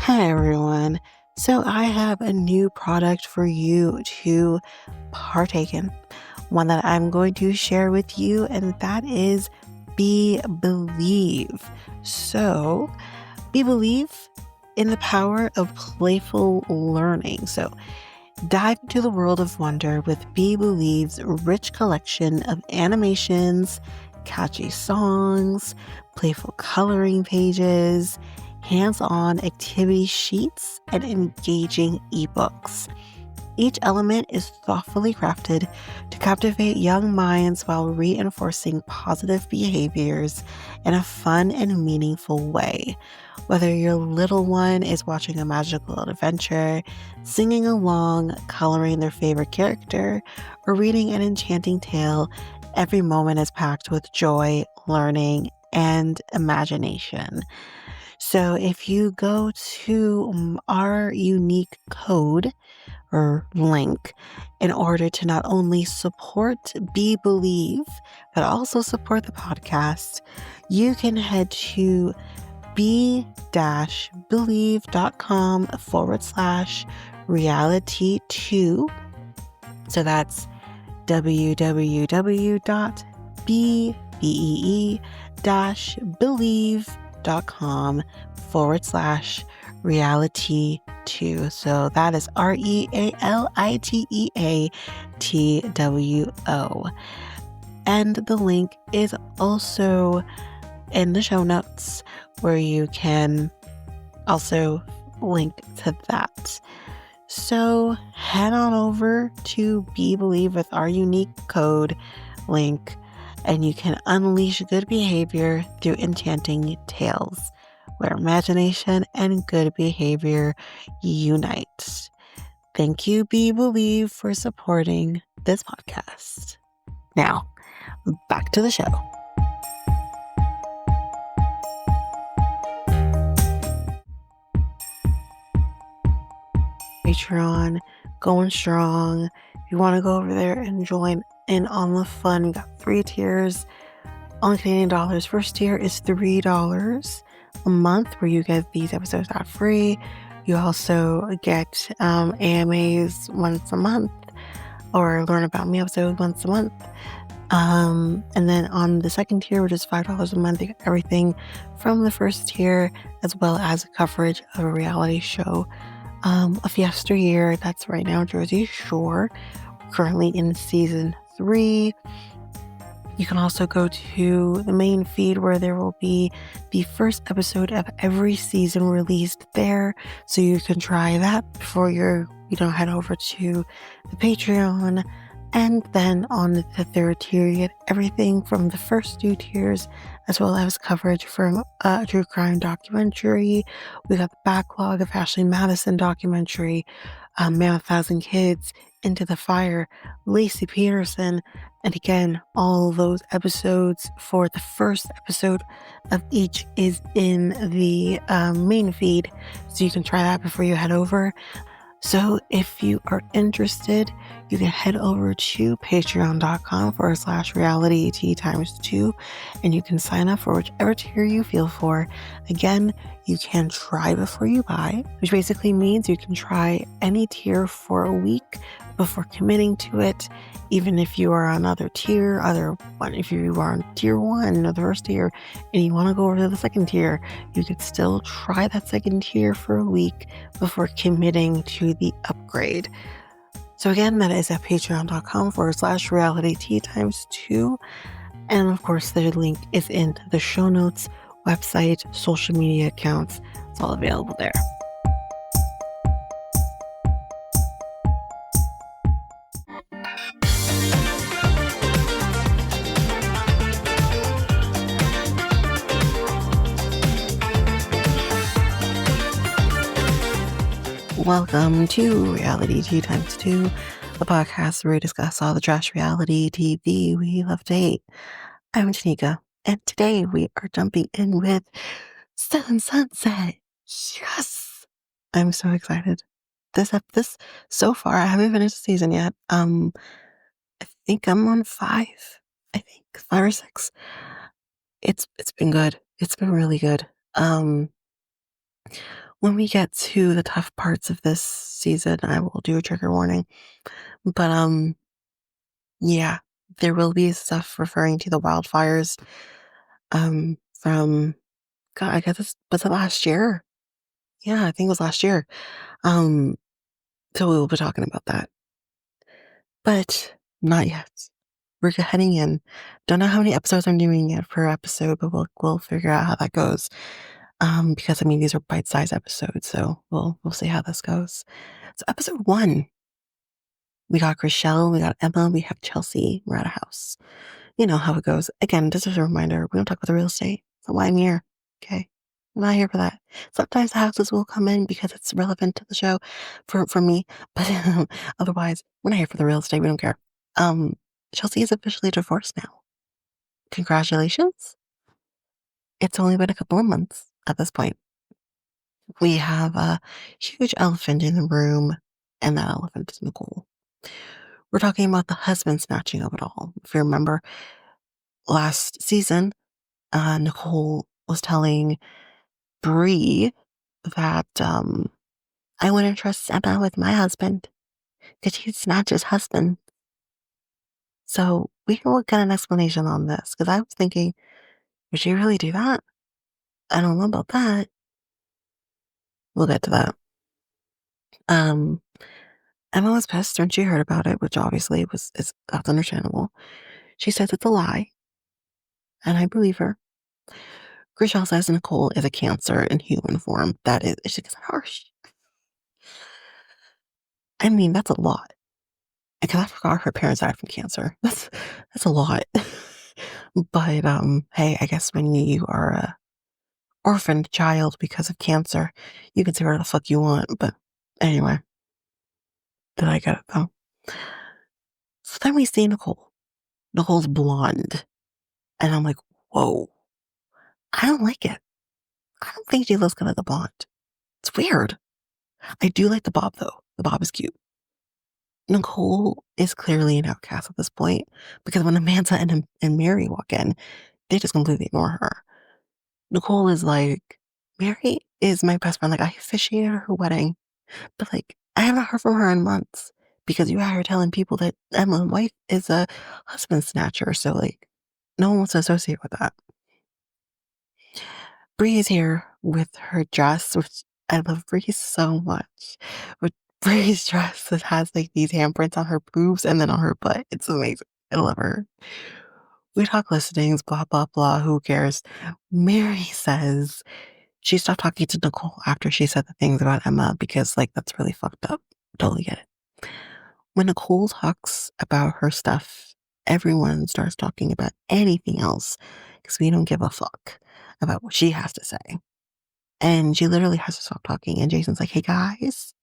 Hi everyone. So I have a new product for you to partake in. One that I'm going to share with you, and that is Be Believe. So Be Believe in the power of playful learning. So dive into the world of wonder with Be Believe's rich collection of animations, catchy songs, playful coloring pages, hands-on activity sheets, and engaging ebooks. Each element is thoughtfully crafted to captivate young minds while reinforcing positive behaviors in a fun and meaningful way. Whether your little one is watching a magical adventure, singing along, coloring their favorite character, or reading an enchanting tale, every moment is packed with joy, learning, and imagination. So if you go to our unique code or link in order to not only support Be Believe, but also support the podcast, you can head to be-believe.com/reality2. So that's www.believe.com/reality2. So that is REALITEATWO. And the link is also in the show notes where you can also link to that. So head on over to Be Believe with our unique code link, and you can unleash good behavior through enchanting tales, where imagination and good behavior unite. Thank you, Be Believe, for supporting this podcast. Now, back to the show. Patreon going strong. If you want to go over there and join in on the fun, we got 3 tiers on Canadian dollars. First tier is $3 a month, where you get these episodes ad free. You also get AMAs once a month, or learn about me episodes once a month. And then on the second tier, which is $5 a month, you get everything from the first tier, as well as coverage of a reality show of yesteryear. That's right now Jersey Shore, currently in season 3. You can also go to the main feed, where there will be the first episode of every season released there, so you can try that before you head over to the Patreon. And then on the third tier, you get everything from the first 2 tiers, as well as coverage from a true crime documentary. We got the backlog of Ashley Madison documentary, Man with 1,000 Kids, Into the Fire, Lacey Peterson, and again, all those episodes for the first episode of each is in the main feed, so you can try that before you head over. So if you are interested, you can head over to patreon.com/realityt2, and you can sign up for whichever tier you feel for. Again, you can try before you buy, which basically means you can try any tier for a week before committing to it. Even if you are on other tier, if you are on tier 1 or the first tier and you want to go over to the second tier, you could still try that second tier for a week before committing to the upgrade. So again, that is at patreon.com/realityt2. And of course, the link is in the show notes, website, social media accounts. It's all available there. Welcome to Reality Tea Times 2, the podcast where we discuss all the trash reality TV we love to hate. I'm Tanika, and today we are jumping in with Seven Sunset. Yes! I'm so excited. This so far, I haven't finished the season yet. I think I'm on 5. I think 5 or 6. It's been good. It's been really good. When we get to the tough parts of this season, I will do a trigger warning. But yeah, there will be stuff referring to the wildfires from God, I guess was it last year? Yeah, I think it was last year. Um, so we will be talking about that. But not yet. We're heading in. Don't know how many episodes I'm doing yet per episode, but we'll figure out how that goes. Because I mean these are bite-sized episodes, so we'll see how this goes. So episode 1, we got Chrishell, we got Emma, we have Chelsea. We're at a house. You know how it goes. Again, just as a reminder, we don't talk about the real estate. That's why I'm here. Okay. I'm not here for that. Sometimes the houses will come in because it's relevant to the show for me, but otherwise, we're not here for the real estate. We don't care. Um, Chelsea is officially divorced now. Congratulations. It's only been a couple of months at this point. We have a huge elephant in the room, and that elephant is Nicole. We're talking about the husband snatching of it all. If you remember last season, Nicole was telling Bree that I wouldn't trust Emma with my husband because he'd snatch his husband. So we can get an explanation on this because I was thinking, would she really do that? I don't know about that. We'll get to that. Um, Emma was pissed when she heard about it, which obviously that's understandable. She says it's a lie, and I believe her. Chrishell says Nicole is a cancer in human form. That is, she gets harsh. I mean, that's a lot. Because I forgot her parents died from cancer. That's a lot. But hey, I guess when you are a orphaned child because of cancer, you can say whatever the fuck you want. But anyway, did I get it though? So then we see Nicole. Nicole's blonde. And I'm like, whoa, I don't like it. I don't think she looks good as a blonde. It's weird. I do like the bob though. The bob is cute. Nicole is clearly an outcast at this point because when Amanza and Mary walk in, they just completely ignore her. Nicole is like, Mary is my best friend. Like, I officiated her wedding, but like, I haven't heard from her in months because you had her telling people that Emma's wife is a husband snatcher. So, like, no one wants to associate with that. Bree is here with her dress, which I love Bree so much. With Bree's dress that has like these handprints on her boobs and then on her butt. It's amazing. I love her. We talk listings, blah, blah, blah. Who cares? Mary says she stopped talking to Nicole after she said the things about Emma because, like, that's really fucked up. Totally get it. When Nicole talks about her stuff, everyone starts talking about anything else because we don't give a fuck about what she has to say. And she literally has to stop talking. And Jason's like, hey guys,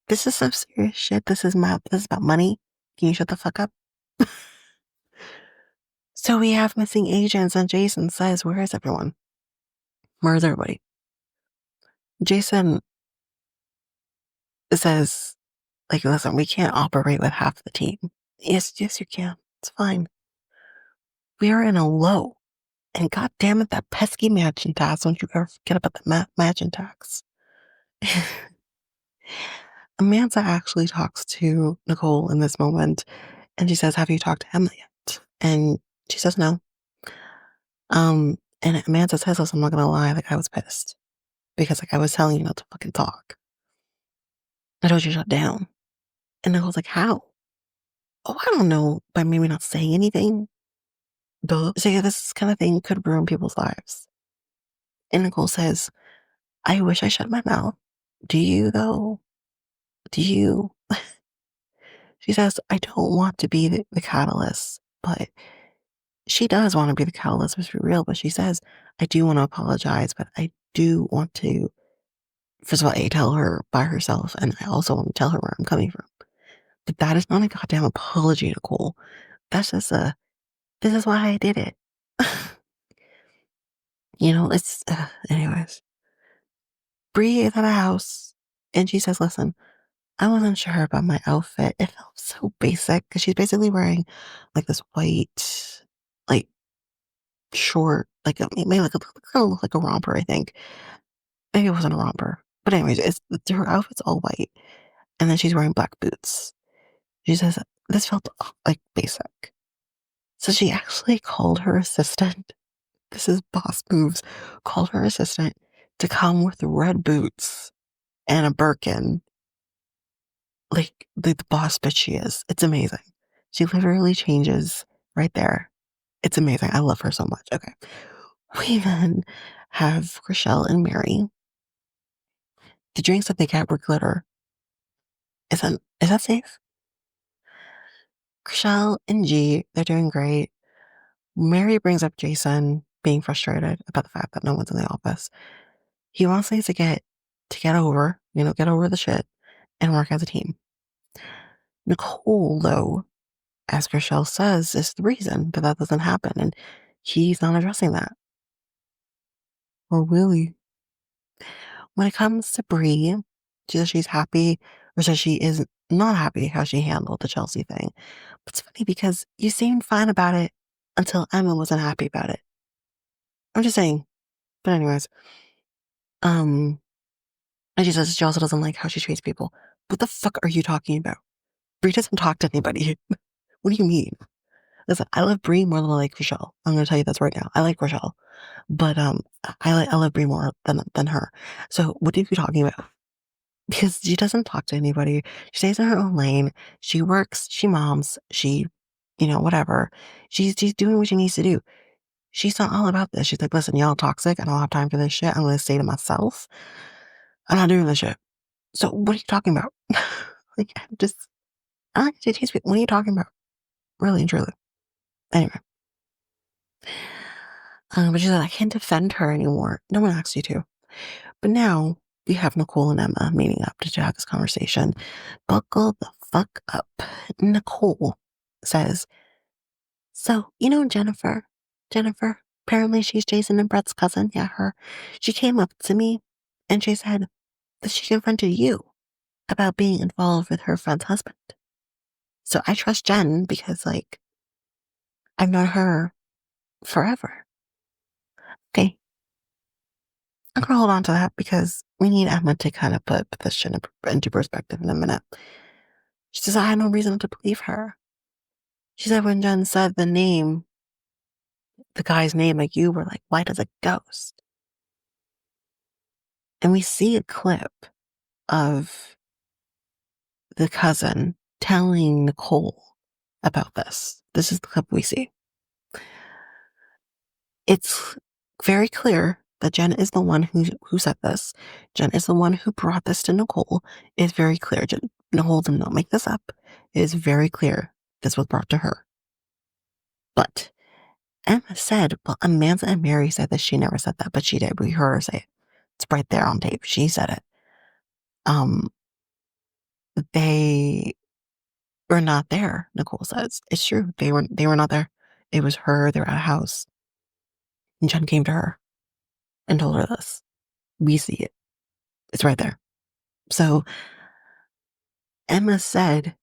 this is some serious shit. This is about money. Can you shut the fuck up? So we have missing agents, and Jason says, where is everyone? Where is everybody? Jason says, like, listen, we can't operate with half the team. Yes, you can. It's fine. We are in a low. And god damn it, that pesky matching tax. Don't you ever forget about the matching tax. Amanza actually talks to Nicole in this moment, and she says, have you talked to Emma yet? And she says no. And Amanza says, listen, I'm not gonna lie, like I was pissed. Because like I was telling you not to fucking talk. I told you to shut down. And Nicole's like, how? Oh, I don't know, by maybe not saying anything. Duh. So yeah, this kind of thing could ruin people's lives. And Nicole says, I wish I shut my mouth. Do you though? Do you? She says, I don't want to be the catalyst, but she does want to be the catalyst, let's be real. But she says, I do want to apologize, but I do want to, first of all, tell her by herself, and I also want to tell her where I'm coming from. But that is not a goddamn apology, Nicole. That's just this is why I did it. It's, anyways. Bree is at a house, and she says, listen, I wasn't sure about my outfit. It felt so basic because she's basically wearing like this white, like short, like maybe like kind of look like a romper. I think maybe it wasn't a romper. But anyways, her outfit's all white, and then she's wearing black boots. She says this felt like basic. So she actually called her assistant. This is boss moves. Called her assistant to come with red boots and a Birkin. Like the boss bitch she is. It's amazing. She literally changes right there. It's amazing. I love her so much. Okay. We then have Chrishell and Mary. The drinks that they get were glitter. Is that safe? Chrishell and G, they're doing great. Mary brings up Jason being frustrated about the fact that no one's in the office. He wants things to get over, get over the shit and work as a team. Nicole, though, as Chrishell says, is the reason that doesn't happen, and he's not addressing that. Or will he? When it comes to Bree, she says she's happy, or says she is not happy how she handled the Chelsea thing. But it's funny because you seemed fine about it until Emma wasn't happy about it. I'm just saying. But anyways, and she says she also doesn't like how she treats people. What the fuck are you talking about? Bree doesn't talk to anybody. What do you mean? Listen, I love Bree more than I like Chrishell. I'm gonna tell you this right now. I like Chrishell, but I love Bree more than her. So what are you talking about? Because she doesn't talk to anybody. She stays in her own lane. She works. She moms. She, whatever. She's doing what she needs to do. She's not all about this. She's like, listen, y'all toxic. I don't have time for this shit. I'm gonna stay to myself. I'm not doing this shit. So what are you talking about? Like, I like to tease people. What are you talking about? Really and truly. Anyway. But she said, I can't defend her anymore. No one asked you to. But now we have Nicole and Emma meeting up to have this conversation. Buckle the fuck up. Nicole says, so, Jennifer, apparently she's Jason and Brett's cousin. Yeah, her. She came up to me and she said that she confronted you about being involved with her friend's husband. So I trust Jen because, I've known her forever. Okay. I'm gonna hold on to that because we need Emma to kind of put this shit into perspective in a minute. She says, I had no reason to believe her. She said when Jen said the guy's name, like you were like, white as a ghost. And we see a clip of the cousin telling Nicole about this. This is the clip we see. It's very clear that Jen is the one who said this. Jen is the one who brought this to Nicole. It's very clear. Nicole did not make this up. It is very clear this was brought to her. But Emma said, well, Amanza and Mary said that she never said that, but she did. We heard her say it. It's right there on tape. She said it. They were not there, Nicole says. It's true. They were not there. It was her. They were at a house. And Jen came to her and told her this. We see it. It's right there. So Emma said,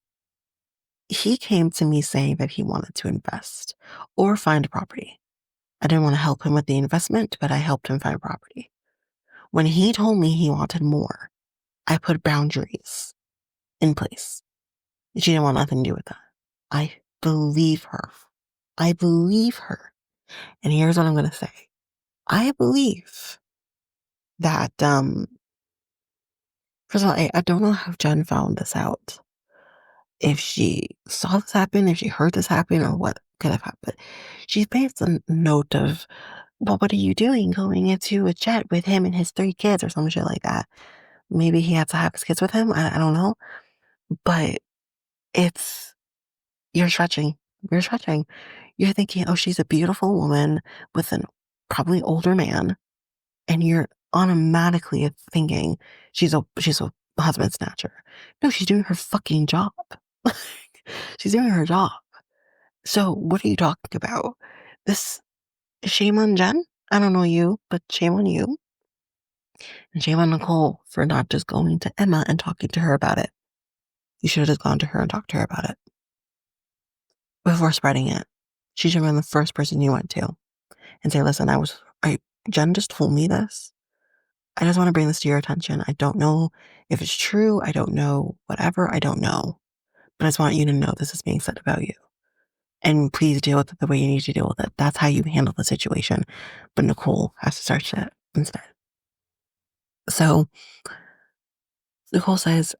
he came to me saying that he wanted to invest or find a property. I didn't want to help him with the investment, but I helped him find property. When he told me he wanted more, I put boundaries in place. She didn't want nothing to do with that. I believe her. I believe her. And here's what I'm going to say. I believe that, first of all, I don't know how Jen found this out. If she saw this happen, if she heard this happen, or what could have happened. She made a note of, well, what are you doing going into a jet with him and his 3 kids or some shit like that? Maybe he had to have his kids with him. I don't know. But you're stretching. You're stretching. You're thinking, oh, she's a beautiful woman with an probably older man. And you're automatically thinking she's a husband snatcher. No, she's doing her fucking job. She's doing her job. So what are you talking about? This shame on Jen? I don't know you, but shame on you. And shame on Nicole for not just going to Emma and talking to her about it. You should have just gone to her and talked to her about it before spreading it. She should have been the first person you went to and say, listen, Jen just told me this. I just want to bring this to your attention. I don't know if it's true. I don't know whatever. I don't know. But I just want you to know this is being said about you. And please deal with it the way you need to deal with it. That's how you handle the situation. But Nicole has to start shit instead. So Nicole says,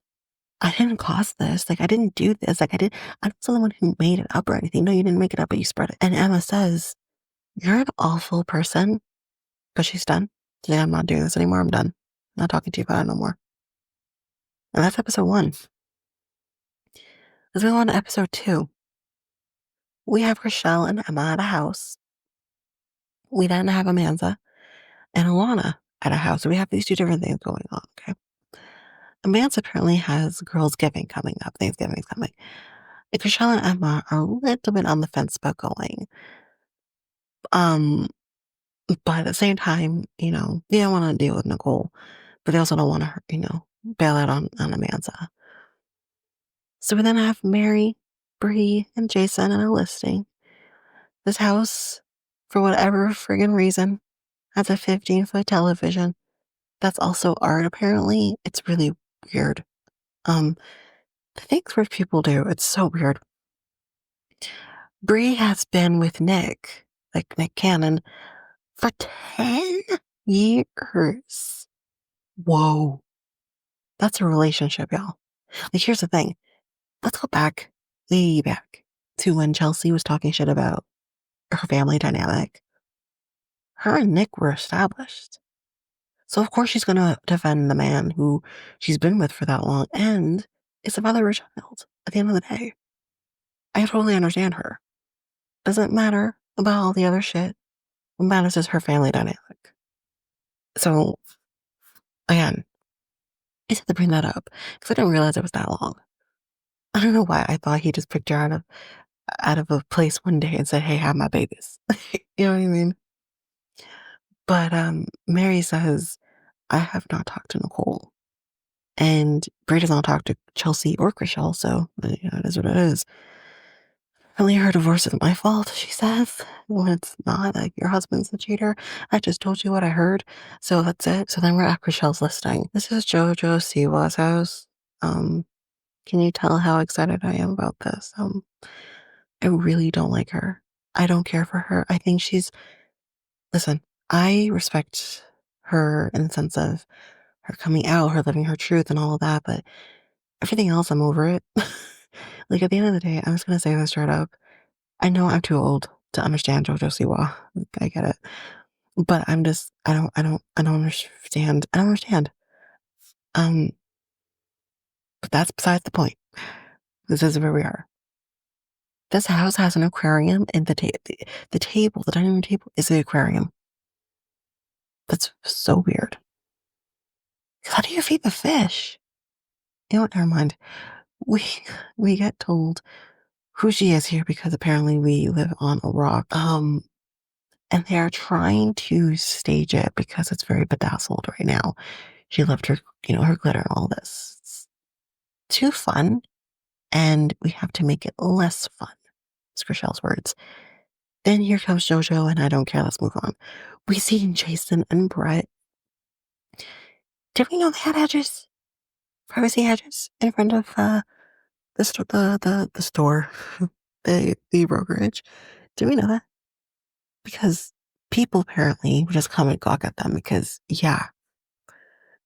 I didn't cause this. Like, I didn't do this. Like, I'm not the one who made it up or anything. No, you didn't make it up, but you spread it. And Emma says, you're an awful person. But she's done. She's like, I'm not doing this anymore. I'm done. I'm not talking to you about it no more. And that's episode 1. As we go on to episode 2, we have Chrishell and Emma at a house. We then have Amanza and Alana at a house. So we have these 2 different things going on, okay? Amanza apparently has Girlsgiving coming up. Thanksgiving's coming. And Chrishell and Emma are a little bit on the fence about going. But at the same time, they don't want to deal with Nicole, but they also don't want to, bail out on Amanza. So we then have Mary, Bree, and Jason in a listing. This house, for whatever friggin' reason, has a 15-foot television. That's also art, apparently. It's really weird. The things where people do, it's so weird. Bree has been with Nick, like Nick Cannon, for 10 years. Whoa. That's a relationship, y'all. Like, here's the thing. Let's go back, way back, to when Chelsea was talking shit about her family dynamic. Her and Nick were established. So, of course, she's going to defend the man who she's been with for that long and is the father of her child at the end of the day. I totally understand her. Doesn't matter about all the other shit. What matters is her family dynamic. So, again, I just had to bring that up because I didn't realize it was that long. I don't know why I thought he just picked her out of a place one day and said, hey, have my babies. You know what I mean? But Mary says, I have not talked to Nicole. And Brie does not talk to Chelsea or Chrishell, so it is what it is. Apparently her divorce isn't my fault, she says. When it's not, like, your husband's the cheater. I just told you what I heard, so that's it. So then we're at Chrishell's listing. This is JoJo Siwa's house. Can you tell how excited I am about this? I really don't like her. I don't care for her. I think listen, I respect her in the sense of her coming out, her living her truth and all of that, but everything else, I'm over it. Like, at the end of the day, I'm just gonna say this straight up. I know I'm too old to understand JoJo Siwa. I get it. But I don't understand. I don't understand. Um, but that's besides the point. This is where we are. This house has an aquarium, and the table, the dining room table, is the aquarium. That's so weird. How do you feed the fish? You know what? Never mind. We we get told who she is here because apparently we live on a rock. And they're trying to stage it because it's very bedazzled right now. She left her, her glitter and all this. It's too fun, and we have to make it less fun. It's Chrishell's words. Then here comes JoJo, and I don't care. Let's move on. We see Jason and Brett. Did we know they had hedges? Privacy hedges in front of the store, the brokerage. Did we know that? Because people apparently would just come and gawk at them because, yeah,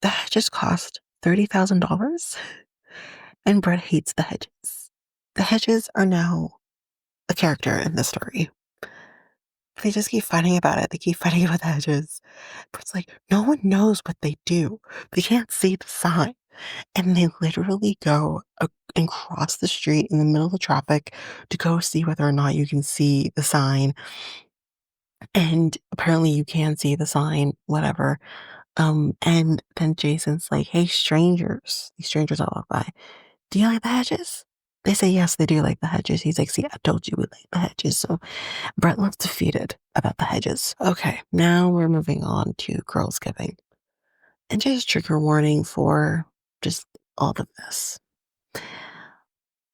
the hedges cost $30,000, and Brett hates the hedges. The hedges are now a character in the story. They just keep fighting about it. They keep fighting about the hedges. But it's like, no one knows what they do. They can't see the sign. And they literally go and cross the street in the middle of the traffic to go see whether or not you can see the sign. And apparently you can see the sign, whatever. And then Jason's like, hey, strangers, these strangers I walk by, do you like the hedges? They say, yes, they do like the hedges. He's like, see, I told you we like the hedges. So Brett looks defeated about the hedges. Okay, now we're moving on to Girlsgiving. And just trigger warning for just all of this.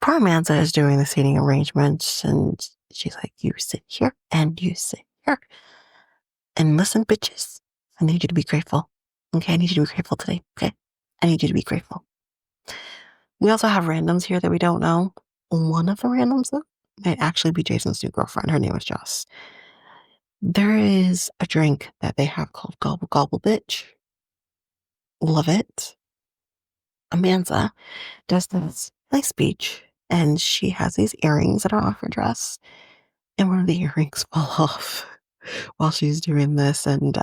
Poor Amanza is doing the seating arrangements, and she's like, you sit here and you sit here. And listen, bitches, I need you to be grateful. Okay, I need you to be grateful today. Okay, I need you to be grateful. We also have randoms here that we don't know. One of the randoms, though, might actually be Jason's new girlfriend. Her name is Joss. There is a drink that they have called Gobble Gobble Bitch. Love it. Amanza does this nice speech, and she has these earrings that are off her dress, and one of the earrings fall off while she's doing this. And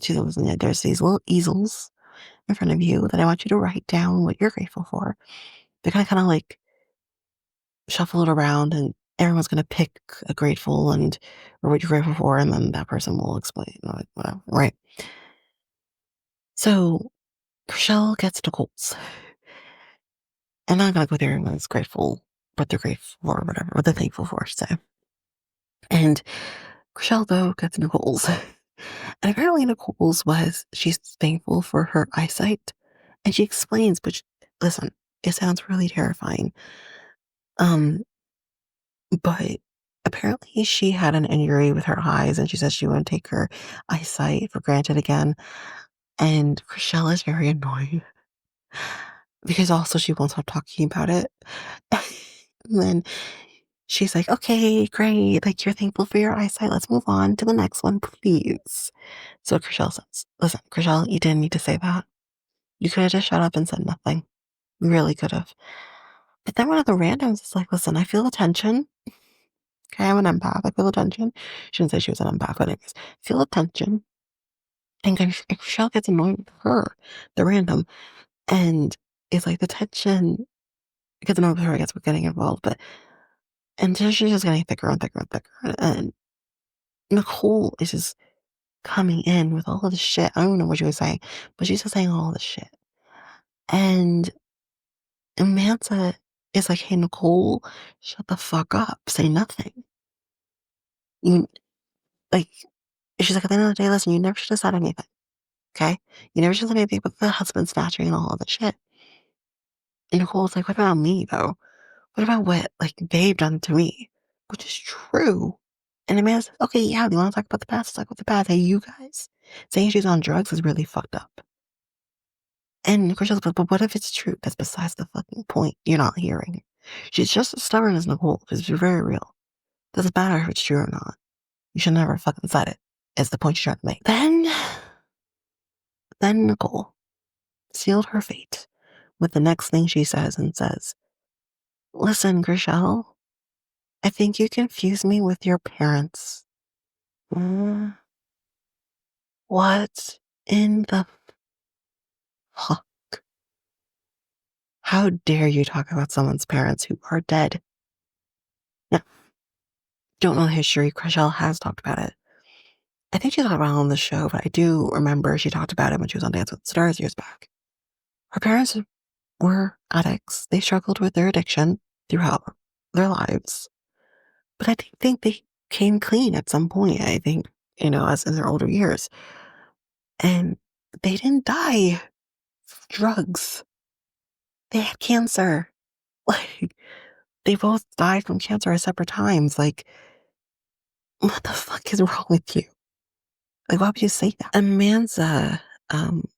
she said, "Listen, there's these little easels in front of you that I want you to write down what you're grateful for. They're gonna kind of like shuffle it around, and everyone's gonna pick a grateful and or what you're grateful for, and then that person will explain, like, whatever, right?" So Chrishell gets Nicole's, and I'm gonna go there and it's grateful, what they're grateful for, or whatever, what they're thankful for, so. And Chrishell, though, gets Nicole's. And apparently Nicole's was she's thankful for her eyesight. And she explains, but listen, it sounds really terrifying. Um, but apparently she had an injury with her eyes, and she says she wouldn't take her eyesight for granted again. And Chrishell is very annoying because also she won't stop talking about it. And then she's like, "Okay, great. Like, you're thankful for your eyesight. Let's move on to the next one, please." So Chrishell says, "Listen, Chrishell, you didn't need to say that. You could have just shut up and said nothing. You really could have." But then one of the randoms is like, "Listen, I feel the tension. Okay, I'm an empath. I feel the tension." She didn't say she was an empath, but anyways, feel the tension. And Chrishell gets annoyed with her, the random, and it's like the tension gets annoyed with her, I guess, with getting involved, but and she's just getting thicker and thicker and thicker. And Nicole is just coming in with all of this shit. I don't even know what she was saying, but she's just saying all this shit. And Amanza is like, "Hey, Nicole, shut the fuck up. Say nothing." You like, she's like, "At the end of the day, listen, you never should have said anything. Okay? You never should have said anything about the husband snatching and all of this shit." And Nicole's like, "What about me, though? What about what, like, they've done to me?" Which is true. And Amanda's, "Okay, yeah, you want to talk about the past? Let's talk about the past. Hey, you guys, saying she's on drugs is really fucked up." And Chrishell's, but what if it's true? That's besides the fucking point. You're not hearing. She's just as stubborn as Nicole. It's very real. Doesn't matter if it's true or not. You should never fucking said it. Is the point you're trying to make. Then Nicole sealed her fate with the next thing she says and says, "Listen, Chrishell, I think you confuse me with your parents." Mm, what in the fuck? How dare you talk about someone's parents who are dead? Now, don't know the history. Chrishell has talked about it. I think she talked about it on the show, but I do remember she talked about it when she was on Dance with the Stars years back. Her parents were addicts. They struggled with their addiction throughout their lives. But I think they came clean at some point, I think, as in their older years. And they didn't die from drugs. They had cancer. Like, they both died from cancer at separate times. Like, what the fuck is wrong with you? Like, why would you say that? Amanza um,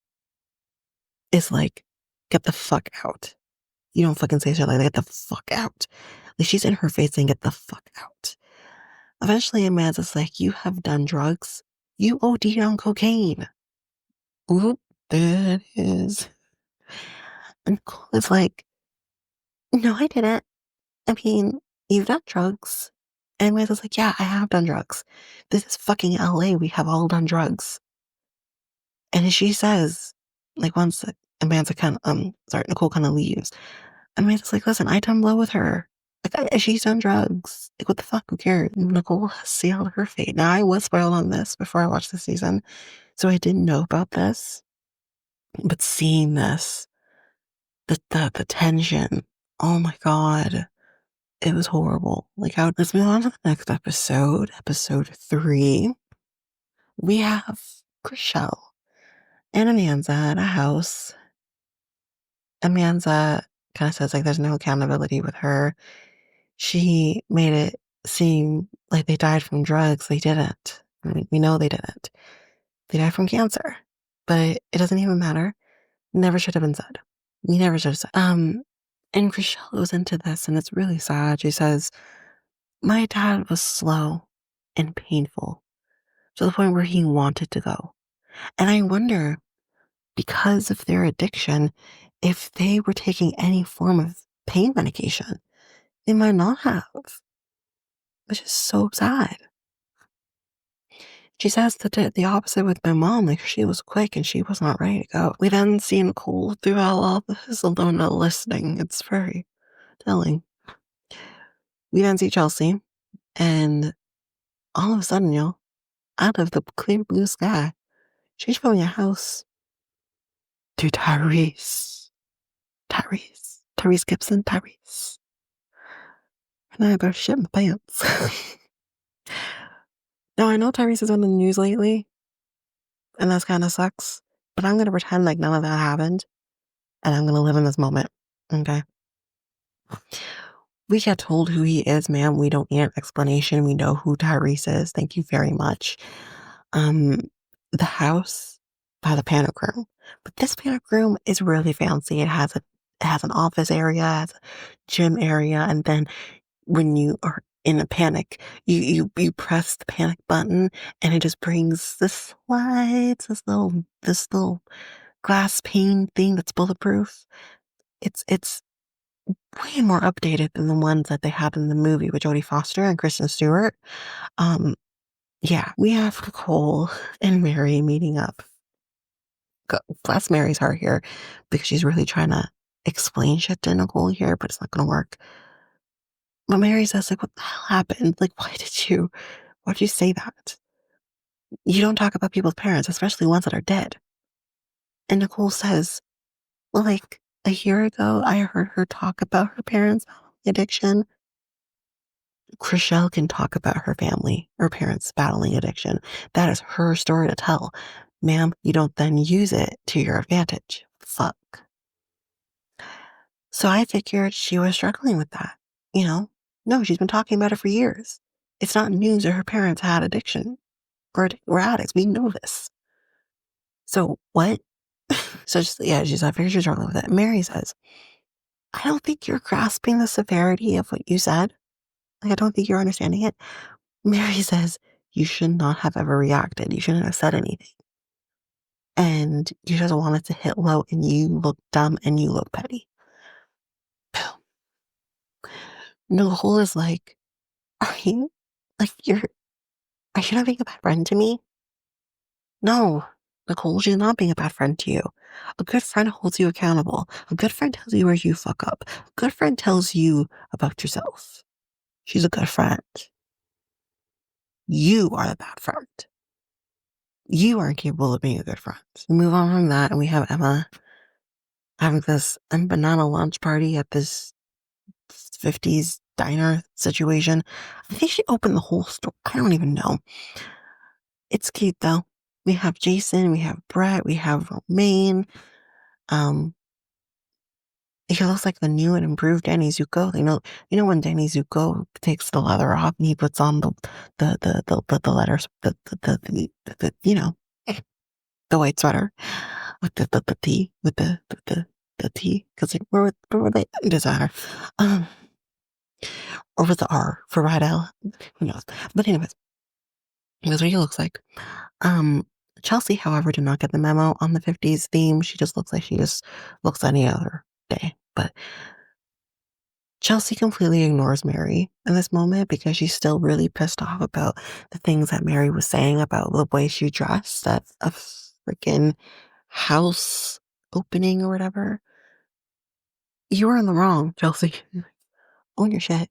is like, "Get the fuck out." You don't fucking say shit like that. "Get the fuck out." Like, she's in her face saying, "Get the fuck out." Eventually, Amanza's like, "You have done drugs. You OD'd on cocaine." Oop, there it is. And Cole is like, "No, I didn't. I mean, you've done drugs." And Amanza's like, "Yeah, I have done drugs. This is fucking LA. We have all done drugs." And she says, like, once Amanza Nicole kind of leaves, Amanda's like, "Listen, I done blow with her. Like, she's done drugs. Like, what the fuck? Who cares?" Nicole has sealed her fate. Now, I was spoiled on this before I watched the season, so I didn't know about this. But seeing this, the tension, oh my God, it was horrible. Like, let's move on to the next episode, episode 3. We have Chrishell and Amanza at a house. Amanza kind of says, like, there's no accountability with her. She made it seem like they died from drugs. They didn't. I mean, we know they didn't. They died from cancer. but it doesn't even matter. Never should have been said. You never should have said. And Chrishell goes into this, and it's really sad. She says, "My dad was slow and painful to the point where he wanted to go." And I wonder, because of their addiction, if they were taking any form of pain medication, they might not have, which is so sad. She says that the opposite with my mom, like she was quick and she was not ready to go. We then see Nicole throughout all this, although not listening. It's very telling. We then see Chelsea, and all of a sudden, y'all, out of the clear blue sky, she's showing a house to Tyrese. Tyrese Gibson, Tyrese. And I about to shit my pants. Now, I know Tyrese is on the news lately, and that's kind of sucks, but I'm going to pretend like none of that happened, and I'm going to live in this moment, okay? We get told who he is, ma'am. We don't need an explanation. We know who Tyrese is. Thank you very much. The house by the panic room. But this panic room is really fancy. It has an office area, it has a gym area, and then when you are in a panic, you press the panic button and it just brings this slides, this little glass pane thing that's bulletproof. It's way more updated than the ones that they had in the movie with Jodie Foster and Kristen Stewart. Um, yeah, we have Nicole and Mary meeting up. Bless Mary's heart here because she's really trying to explain shit to Nicole here, but it's not going to work. But Mary says, like, what the hell happened? Like, why'd you say that? You don't talk about people's parents, especially ones that are dead. And Nicole says, well, like, a year ago, I heard her talk about her parents' addiction. Chrishell can talk about her family, her parents battling addiction. That is her story to tell. Ma'am, you don't then use it to your advantage. Fuck. So I figured she was struggling with that. You know? No, she's been talking about it for years. It's not news that her parents had addiction or addicts. We know this. So what? So just, yeah, I figured she was struggling with it. Mary says, I don't think you're grasping the severity of what you said. Like, I don't think you're understanding it. Mary says, you should not have ever reacted. You shouldn't have said anything. And you just wanted to hit low and you look dumb and you look petty. Nicole is like, are you, like, are you not being a bad friend to me? No, Nicole, she's not being a bad friend to you. A good friend holds you accountable. A good friend tells you where you fuck up. A good friend tells you about yourself. She's a good friend. You are the bad friend. You aren't capable of being a good friend. We move on from that, and we have Emma having this empanada lunch party at this 50s diner situation. I think she opened the whole store. I don't even know. It's cute though. We have Jason, we have Brett, we have Romaine. He looks like the new and improved Danny Zuko. You know when Danny Zuko takes the leather off and he puts on the letters, you know, the white sweater with the T with the T because like where were they designer, or with the R for Rydell, who knows? But anyways, that's what he looks like. Chelsea, however, did not get the memo on the 50s theme. She just looks like she just looks any other day. But Chelsea completely ignores Mary in this moment because she's still really pissed off about the things that Mary was saying about the way she dressed at a freaking house opening or whatever. You were in the wrong, Chelsea. Own your shit.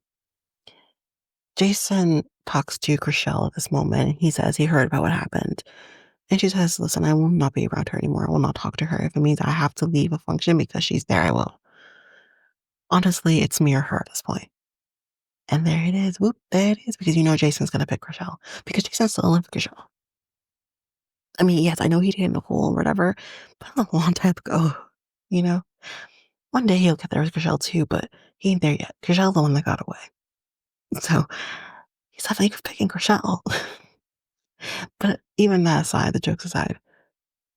Jason talks to Chrishell at this moment. He says he heard about what happened. And she says, listen, I will not be around her anymore. I will not talk to her. If it means I have to leave a function because she's there, I will. Honestly, it's me or her at this point. And there it is. Whoop, there it is. Because you know Jason's going to pick Chrishell. Because Jason's still in love with Chrishell. I mean, yes, I know he dated Nicole or whatever, but a long time ago, you know? One day he'll get there with Chrishell too, but he ain't there yet. Chrishell's the one that got away. So he's definitely picking Chrishell. But even that aside, the jokes aside,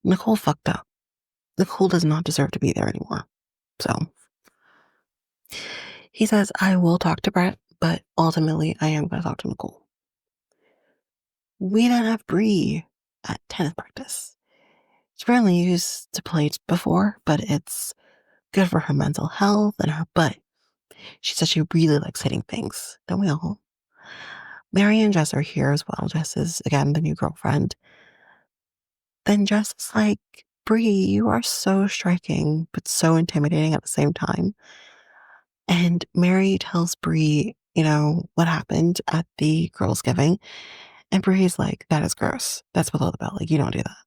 Nicole fucked up. Nicole does not deserve to be there anymore. So he says, I will talk to Brett, but ultimately I am going to talk to Nicole. We don't have Bree at tennis practice. She's apparently used to play before, but it's good for her mental health and her butt. She says she really likes hitting things. Don't we all? Mary and Jess are here as well. Jess is, again, the new girlfriend. Then Jess is like, Bree, you are so striking, but so intimidating at the same time. And Mary tells Bree, what happened at the Girlsgiving. And Bree's like, that is gross. That's below the belt. Like, you don't do that.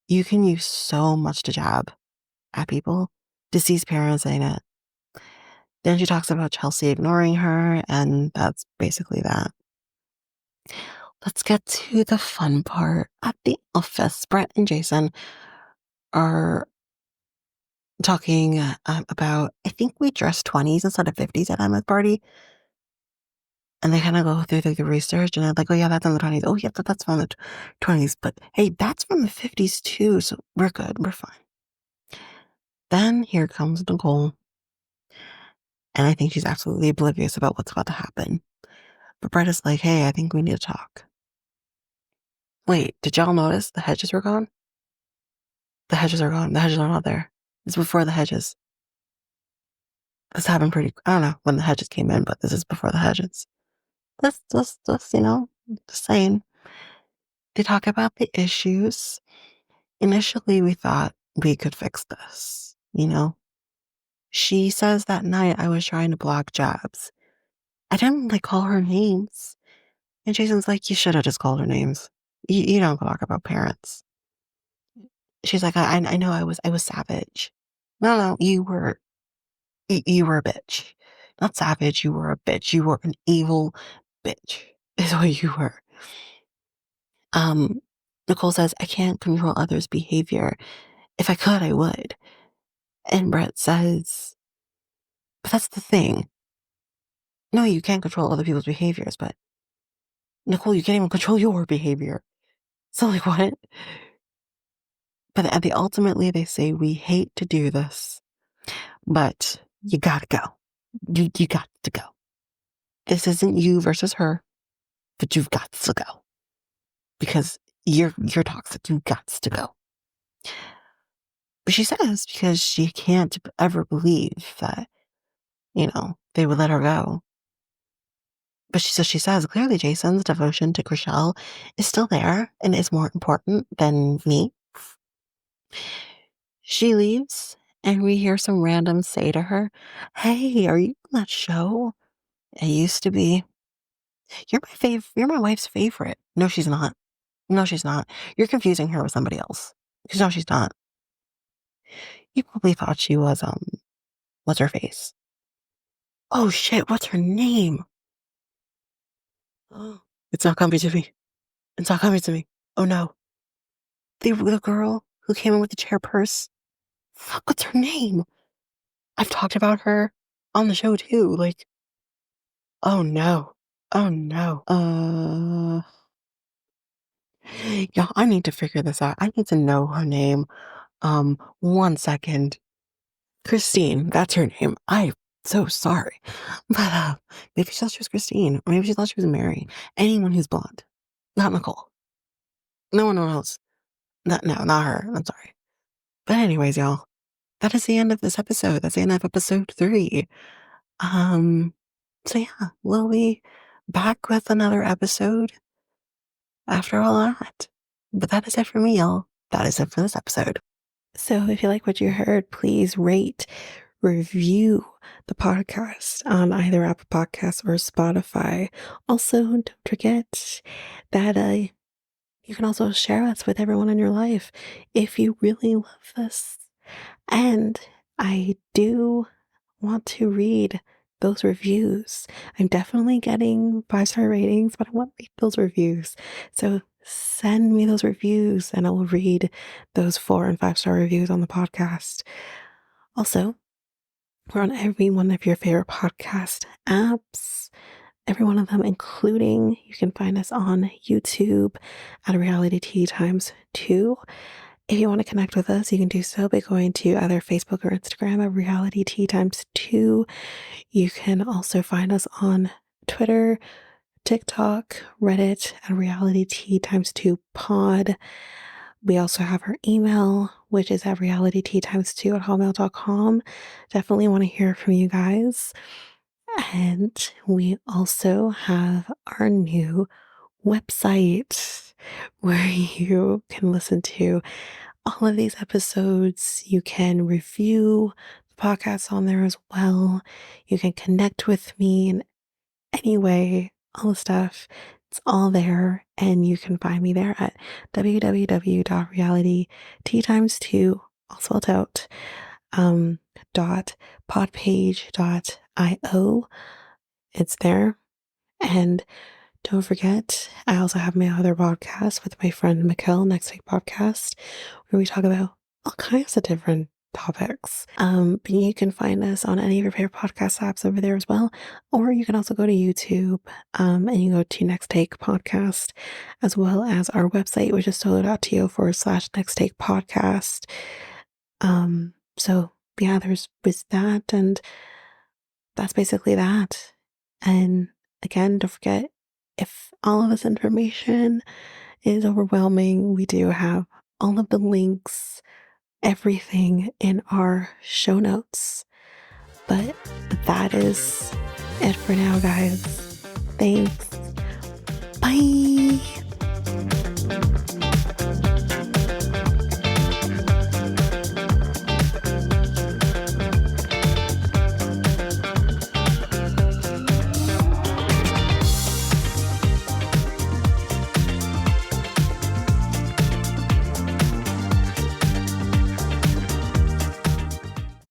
You can use so much to jab at people. Deceased parents ain't it. Then she talks about Chelsea ignoring her, and that's basically that. Let's get to the fun part. At the office, Brett and Jason are talking about, I think we dressed 20s instead of 50s at Emma's party. And they kind of go through the research, and they're like, oh, yeah, that's from the 20s. Oh, yeah, that's from the 20s. But hey, that's from the 50s too. So we're good. We're fine. Then here comes Nicole. And I think she's absolutely oblivious about what's about to happen. But Brett is like, hey, I think we need to talk. Wait, did y'all notice the hedges were gone? The hedges are gone. The hedges are not there. It's before the hedges. This happened I don't know when the hedges came in, but this is before the hedges. Just just saying. They talk about the issues. Initially, we thought we could fix this. She says that night I was trying to block jabs. I didn't call her names. And Jason's like, you should have just called her names. You don't talk about parents. She's like, I know I was savage. No, you were a bitch. Not savage, you were a bitch. You were an evil bitch, is what you were. Um, Nicole says, I can't control others' behavior. If I could, I would. And Brett says, but that's the thing. No, you can't control other people's behaviors, but Nicole, you can't even control your behavior. So what? But ultimately they say, we hate to do this, but you gotta go. You got to go. This isn't you versus her, but you've got to go. Because you're toxic. You've got to go. But she says because she can't ever believe that, they would let her go. But she says clearly Jason's devotion to Chrishell is still there and is more important than me. She leaves and we hear some random say to her, hey, are you on that show? It used to be. You're my wife's favorite. No, she's not. No, she's not. You're confusing her with somebody else. Because no, she's not. You probably thought she was, what's her face? Oh shit, what's her name? Oh, it's not coming to me. It's not coming to me. Oh no. The girl who came in with the chair purse. Fuck, what's her name? I've talked about her on the show too. Oh no. Oh no. Yeah, I need to figure this out. I need to know her name. 1 second. Christine, that's her name. I'm so sorry. But maybe she thought she was Christine. Or maybe she thought she was Mary. Anyone who's blonde. Not Nicole. No one else. No, not her. I'm sorry. But anyways, y'all, that is the end of this episode. That's the end of episode 3. So yeah, we'll be back with another episode after all that. But that is it for me, y'all. That is it for this episode. So if you like what you heard, please rate, review the podcast on either Apple Podcasts or Spotify. Also, don't forget that you can also share us with everyone in your life if you really love this. And I do want to read those reviews. I'm definitely getting 5-star ratings, but I want to read those reviews. So send me those reviews and I will read those 4 and 5-star reviews on the podcast. Also, we're on every one of your favorite podcast apps. every one of them, including you can find us on YouTube at Reality Tea Times 2. If you want to connect with us, you can do so by going to either Facebook or Instagram at Reality Tea Times 2. You can also find us on Twitter, TikTok, Reddit at Reality Tea Times 2 Pod. We also have our email, which is at realityteatimes2 at hotmail.com. Definitely want to hear from you guys. And we also have our new website where you can listen to all of these episodes. You can review the podcast on there as well. You can connect with me in any way, all the stuff. It's all there, and you can find me there at www.realityteatimes2, all spelled out, .podpage.io. It's there. And don't forget, I also have my other podcast with my friend Nicole, Next Take Podcast, where we talk about all kinds of different topics. But you can find us on any of your favorite podcast apps over there as well. Or you can also go to YouTube and you go to Next Take Podcast, as well as our website, which is solo.to/Next Take Podcast. So yeah, there's that, and that's basically that. And again, don't forget, if all of this information is overwhelming, we do have all of the links, everything in our show notes. But that is it for now, guys. Thanks. Bye.